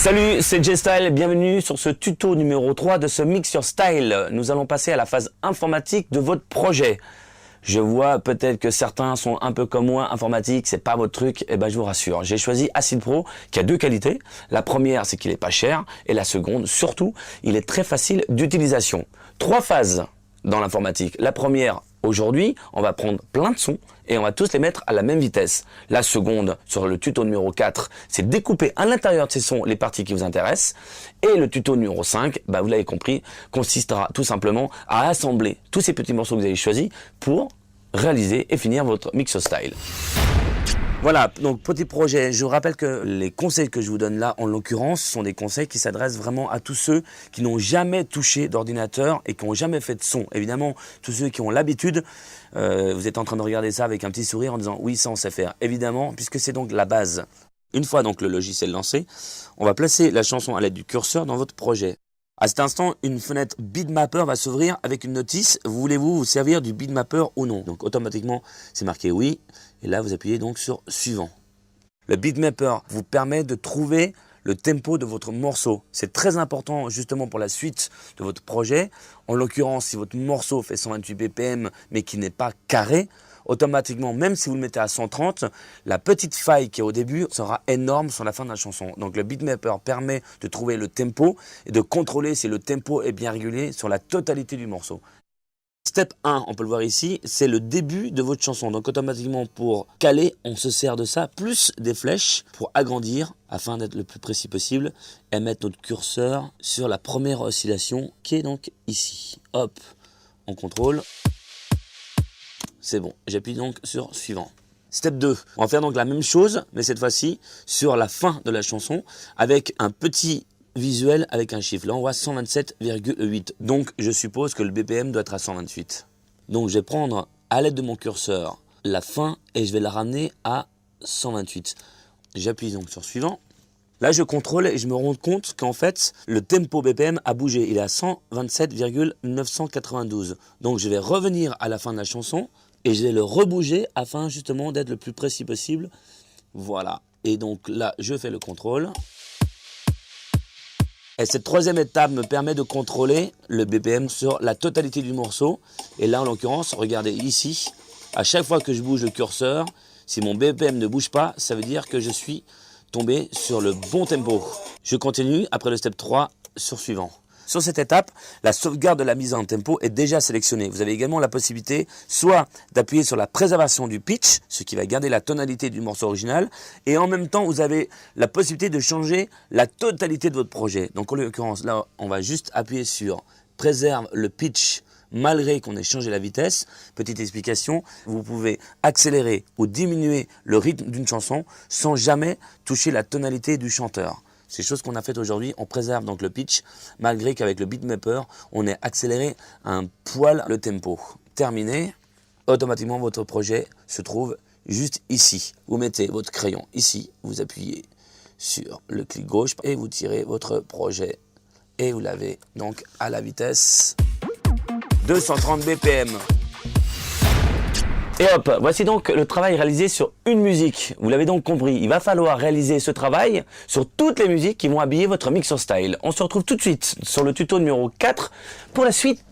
Salut, c'est J-Style, bienvenue sur ce tuto numéro 3 de ce Mix Your Style. Nous allons passer à la phase informatique de votre projet. Je vois peut-être que certains sont un peu comme moi, informatique, c'est pas votre truc, et ben je vous rassure. J'ai choisi Acid Pro qui a deux qualités. La première, c'est qu'il est pas cher, et la seconde, surtout, il est très facile d'utilisation. Trois phases dans l'informatique. La première, aujourd'hui, on va prendre plein de sons et on va tous les mettre à la même vitesse. La seconde, sur le tuto numéro 4, c'est découper à l'intérieur de ces sons les parties qui vous intéressent. Et le tuto numéro 5, vous l'avez compris, consistera tout simplement à assembler tous ces petits morceaux que vous avez choisis pour réaliser et finir votre Mix Your Style. Voilà, donc petit projet, je vous rappelle que les conseils que je vous donne là, en l'occurrence, sont des conseils qui s'adressent vraiment à tous ceux qui n'ont jamais touché d'ordinateur et qui n'ont jamais fait de son. Évidemment, tous ceux qui ont l'habitude, vous êtes en train de regarder ça avec un petit sourire en disant « oui, ça on sait faire ». Évidemment, puisque c'est donc la base. Une fois donc le logiciel lancé, on va placer la chanson à l'aide du curseur dans votre projet. À cet instant, une fenêtre Bitmapper va s'ouvrir avec une notice. Voulez-vous vous servir du Bitmapper ou non? Donc automatiquement, c'est marqué oui. Et là, vous appuyez donc sur suivant. Le Bitmapper vous permet de trouver le tempo de votre morceau. C'est très important justement pour la suite de votre projet. En l'occurrence, si votre morceau fait 128 BPM mais qui n'est pas carré, automatiquement, même si vous le mettez à 130, la petite faille qui est au début sera énorme sur la fin de la chanson. Donc le Bitmapper permet de trouver le tempo et de contrôler si le tempo est bien régulé sur la totalité du morceau. Step 1, on peut le voir ici, c'est le début de votre chanson. Donc automatiquement, pour caler, on se sert de ça, plus des flèches pour agrandir, afin d'être le plus précis possible, et mettre notre curseur sur la première oscillation qui est donc ici. Hop, on contrôle. C'est bon, j'appuie donc sur suivant. Step 2, on va faire donc la même chose, mais cette fois-ci sur la fin de la chanson, avec un petit visuel avec un chiffre. Là, on voit 127,8. Donc, je suppose que le BPM doit être à 128. Donc, je vais prendre à l'aide de mon curseur la fin et je vais la ramener à 128. J'appuie donc sur suivant. Là, je contrôle et je me rends compte qu'en fait, le tempo BPM a bougé. Il est à 127,992. Donc, je vais revenir à la fin de la chanson et je vais le rebouger afin justement d'être le plus précis possible. Voilà. Et donc là, je fais le contrôle. Et cette troisième étape me permet de contrôler le BPM sur la totalité du morceau. Et là, en l'occurrence, regardez ici, à chaque fois que je bouge le curseur, si mon BPM ne bouge pas, ça veut dire que je suis tombé sur le bon tempo. Je continue après le step 3 sur suivant. Sur cette étape, la sauvegarde de la mise en tempo est déjà sélectionnée. Vous avez également la possibilité soit d'appuyer sur la préservation du pitch, ce qui va garder la tonalité du morceau original, et en même temps, vous avez la possibilité de changer la totalité de votre projet. Donc en l'occurrence, là, on va juste appuyer sur préserve le pitch malgré qu'on ait changé la vitesse. Petite explication, vous pouvez accélérer ou diminuer le rythme d'une chanson sans jamais toucher la tonalité du chanteur. C'est chose qu'on a fait aujourd'hui, on préserve donc le pitch, malgré qu'avec le Bitmapper, on ait accéléré un poil le tempo. Terminé, automatiquement votre projet se trouve juste ici. Vous mettez votre crayon ici, vous appuyez sur le clic gauche et vous tirez votre projet. Et vous l'avez donc à la vitesse 230 BPM. Et hop, voici donc le travail réalisé sur une musique. Vous l'avez donc compris, il va falloir réaliser ce travail sur toutes les musiques qui vont habiller votre Mix Your Style. On se retrouve tout de suite sur le tuto numéro 4 pour la suite.